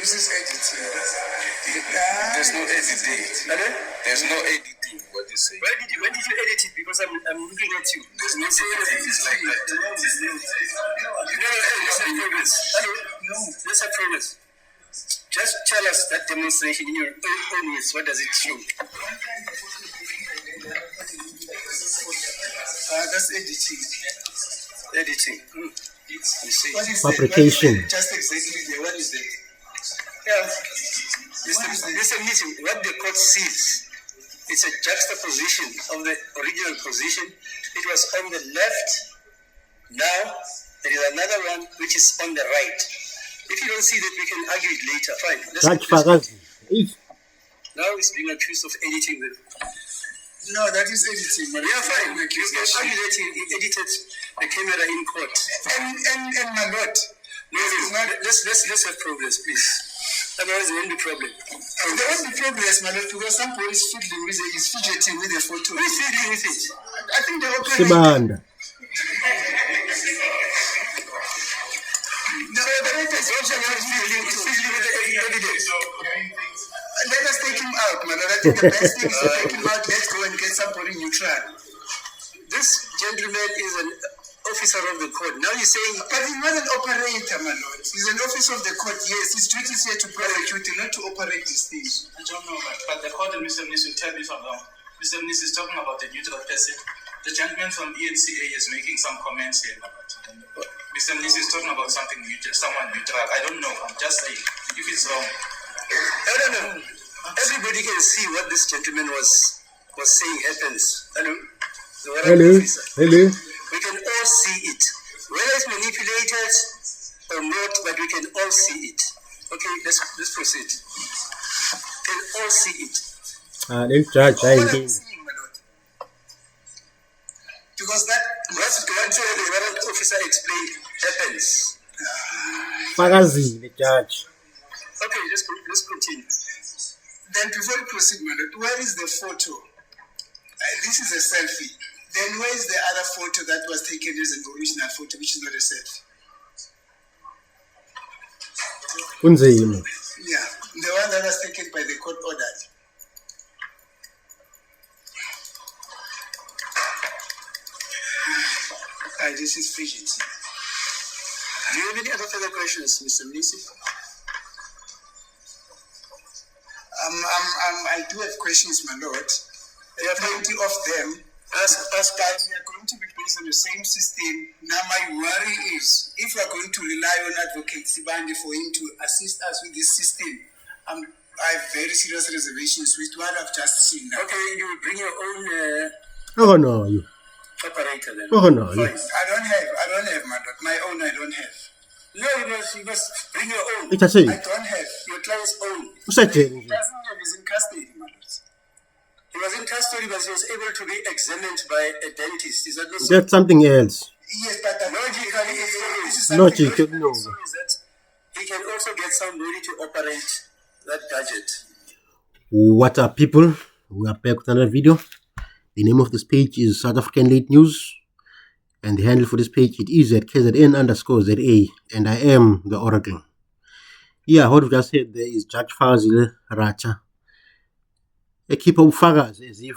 This is editing. There's no editing. Hello? There's no editing. What you say? When did you edit it? Because I'm looking at you. There's no editing. It's like that. No, let's have progress. Hello? No. Let's have progress. Just tell us that demonstration in your own words. What does it show? That's editing. Editing. You see. What is Fabrication. that? Just exactly there. What is that? Yeah. Listen, what the court sees, it's a juxtaposition of the original position. It was on the left. Now, there is another one which is on the right. If you don't see that, we can argue it later. Fine. Judge Fakazi. Now it's being accused of editing the... No, that is editing. But Yeah, fine. You can argue that he edited the camera in court. And my lord, Let's have progress, please. Otherwise, there won't be problem. there won't be progress, my lord, because somebody is fiddling with it, is fidgeting with the photo. Who is fiddling with it? I think the operator. Sibanda. The operator is also fiddling with the evidence. Let us take him out, my lord. I think the best thing is to take him out. Let's go and get somebody neutral. This gentleman is an officer of the court. Now you're saying... But he's not an operator, my lord. He's an officer of the court, yes. His duty is here to prosecute, not to operate these things. I don't know, but the court and Mr. Mnis will tell me if I'm wrong. Mr. Mnis is talking about the neutral person. The gentleman from ENCA is making some comments here. Mr. Mnis is talking about something neutral, someone neutral. I don't know. I'm just saying. If it's wrong. No. Everybody can see what this gentleman was saying happens. Hello? The warrant Hello. officer. Hello. We can all see it. Whether it's manipulated or not, but we can all see it. Okay, let's proceed. We can all see it. Then judge, I What I'm think. saying, my lord. Because that What's the warrant officer explained happens. Fakazi, the judge. Okay, let's continue. Then before we proceed, my lord, where is the photo? This is a selfie. Then where is the other photo that was taken as an original photo, which is not a selfie? Kunzima. Yeah, the one that was taken by the court ordered. This is fidgeting. Do you have any other further questions, Mr. Mnisi? I do have questions, my lord. There are plenty of them. As that we are going to be based on the same system. Now my worry is, if we are going to rely on Advocate Sibande for him to assist us with this system, I have very serious reservations with what I've just seen now. Okay, you will bring your own Oh no, you. operator then. Oh no, Fine. you. I don't have, my lord. My own I don't have. No, you must bring your own. It's a say. I don't have. Your client's own. What's that? He doesn't have his in custody, my lord. He was in custody, but he was able to be examined by a dentist. Is that not so? That's something else. Yes, but Logically, this is Logic, something. no. So is that he can also get somebody to operate that gadget. What up, people? We are back with another video. The name of this page is South African Late News, and the handle for this page it is at KZN_ZA, and I am the Oracle. Yeah, what we just said there is Judge Fazile Racha. A keeper of fagaz as if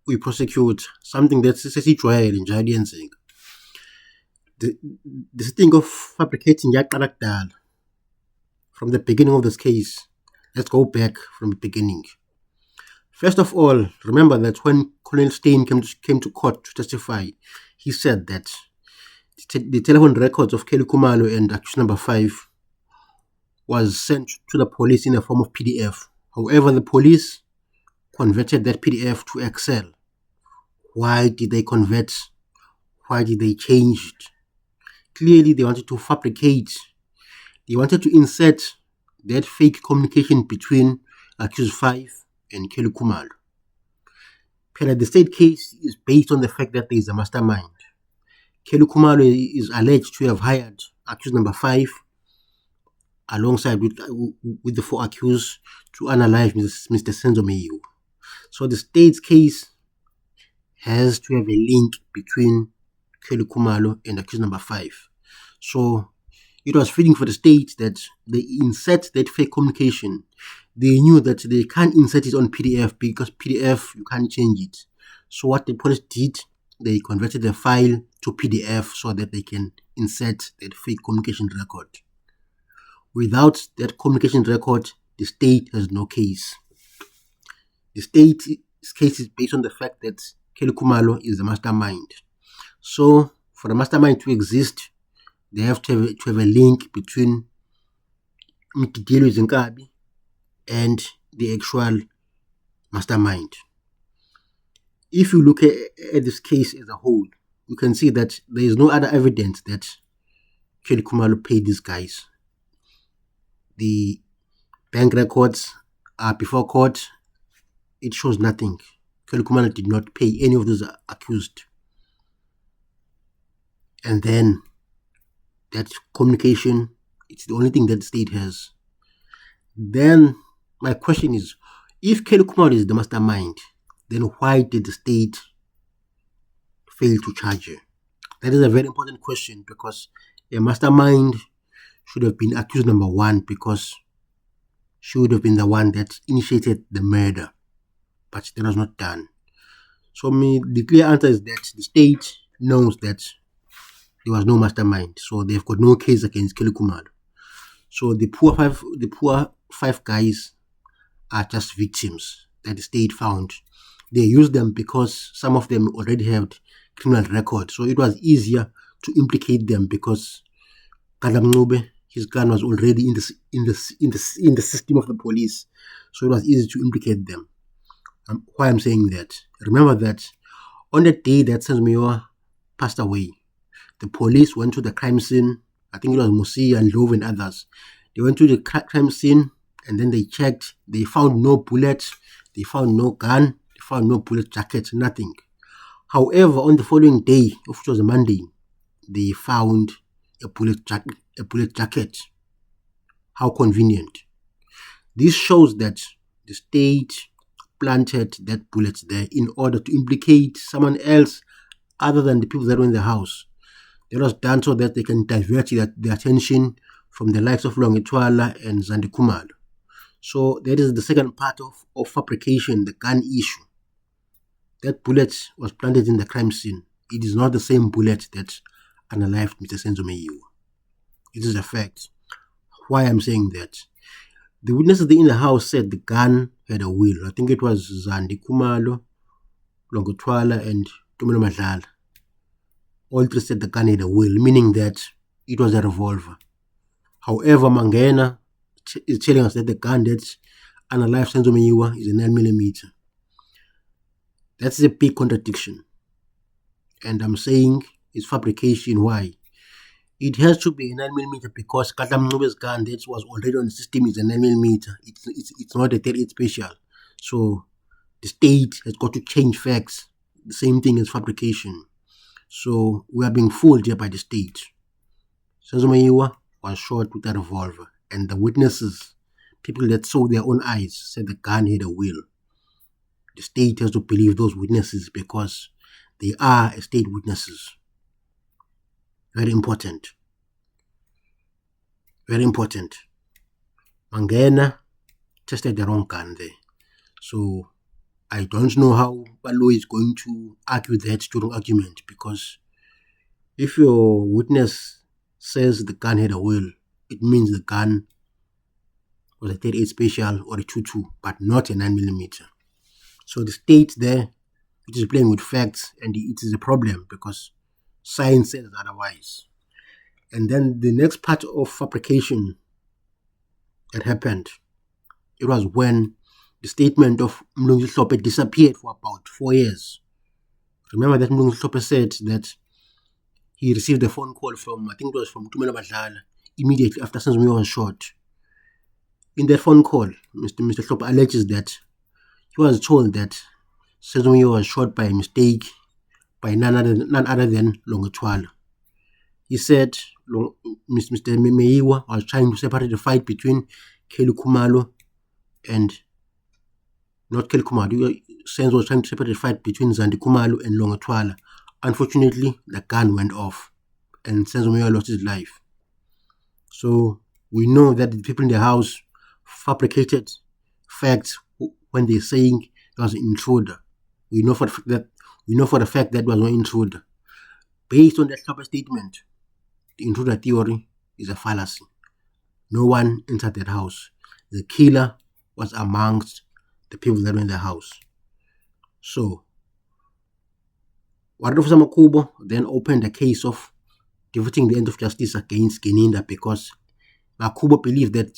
we prosecute something that's essential in Jadian. This thing of fabricating Yakarakdal from the beginning of this case. Let's go back from the beginning. First of all, remember that when Colonel Steyn came to court to testify, he said that the telephone records of Kelly Khumalo and accused number 5 was sent to the police in a form of PDF. However, the police converted that PDF to Excel. Why did they convert? Why did they change it? Clearly, they wanted to fabricate. They wanted to insert that fake communication between accused 5 and Kelly Khumalo. The state case is based on the fact that there is a mastermind. Kelly Khumalo is alleged to have hired accused number 5 alongside with the 4 accused to analyze Mr. Senzo Meyo. So the state's case has to have a link between Kelly Khumalo and accused number 5. So it was fitting for the state that they insert that fake communication. They knew that they can't insert it on PDF because PDF, you can't change it. So what the police did, they converted the file to PDF so that they can insert that fake communication record. Without that communication record, the state has no case. The state's case is based on the fact that Kelly Khumalo is the mastermind. So for the mastermind to exist, they have to have a link between Mkhidielwe Zinkabi and the actual mastermind. If you look at this case as a whole, you can see that there is no other evidence that Kelly Khumalo paid these guys. The bank records are before court. It shows nothing. Kelly Khumalo did not pay any of those accused. And then that communication, it's the only thing that the state has. Then my question is, if Kelly Khumalo is the mastermind, then why did the state fail to charge her? That is a very important question, because a mastermind should have been accused number one, because she would have been the one that initiated the murder, but that was not done. So the clear answer is that the state knows that there was no mastermind, so they've got no case against Kelly Khumalo. So the poor five guys are just victims that the state found. They used them because some of them already had criminal records, so it was easier to implicate them because Gadla Mncube, his gun was already in the system of the police, so it was easy to implicate them. Why I'm saying that? Remember that on the day that Senzomiwa passed away, the police went to the crime scene. I think it was Musia and Love and others. They went to the crime scene and then they checked. They found no bullets. They found no gun. They found no bullet jacket, nothing. However, on the following day, which was a Monday, they found a bullet jacket. How convenient. This shows that the state planted that bullet there in order to implicate someone else other than the people that were in the house. That was done so that they can divert the attention from the likes of Longitwala and Zandi Khumalo. So that is the second part of fabrication, the gun issue. That bullet was planted in the crime scene. It is not the same bullet that unalived Mr. Senzo Meyiwa. It is a fact. Why I'm saying that? The witnesses in the house said the gun had a wheel. I think it was Zandi Khumalo, Longitwala, and Tumelo Madlala. All three said the gun had a wheel, meaning that it was a revolver. However, Mangena is telling us that the gun that unalived Senzo Meyiwa is a 9mm. That's a big contradiction. And I'm saying it's fabrication. Why? It has to be a 9mm because Gadla Mncube's gun that was already on the system is a 9mm. It's not a 38 special. So the state has got to change facts. The same thing as fabrication. So we are being fooled here by the state. Senzo Meyiwa was shot with a revolver, and the witnesses, people that saw their own eyes, said the gun had a wheel. The state has to believe those witnesses because they are state witnesses. Very important. Very important. Mangena tested the wrong gun there. So I don't know how Balo is going to argue that during argument, because if your witness says the gun had a wheel, it means the gun was a 38 special or a 22, but not a 9mm. So the state there, it is playing with facts, and it is a problem because science says otherwise. And then the next part of fabrication that happened, it was when the statement of Mlungisi Hlophe disappeared for about 4 years. Remember that Mlungisi Hlophe said that he received a phone call from, I think it was from Tumelo Madlala, immediately after Senzo Meyiwa was shot. In that phone call, Mr. Hlophe alleges that he was told that Senzo Meyiwa was shot by mistake by none other than Longitwala. He said Mr. Meyiwa was trying to separate the fight between Kelly Khumalo and not Kelly Khumalo. Senzo was trying to separate the fight between Zandi Khumalo and Longitwala. Unfortunately, the gun went off and Senzo Meyiwa lost his life. So we know that the people in the house fabricated facts when they're saying it was an intruder. We know for the fact that it was no intruder. Based on that couple statement, the intruder theory is a fallacy. No one entered that house. The killer was amongst the people that were in the house. So, Officer Makubo then opened a case of defeating the end of justice against Geninda because Makubo believed that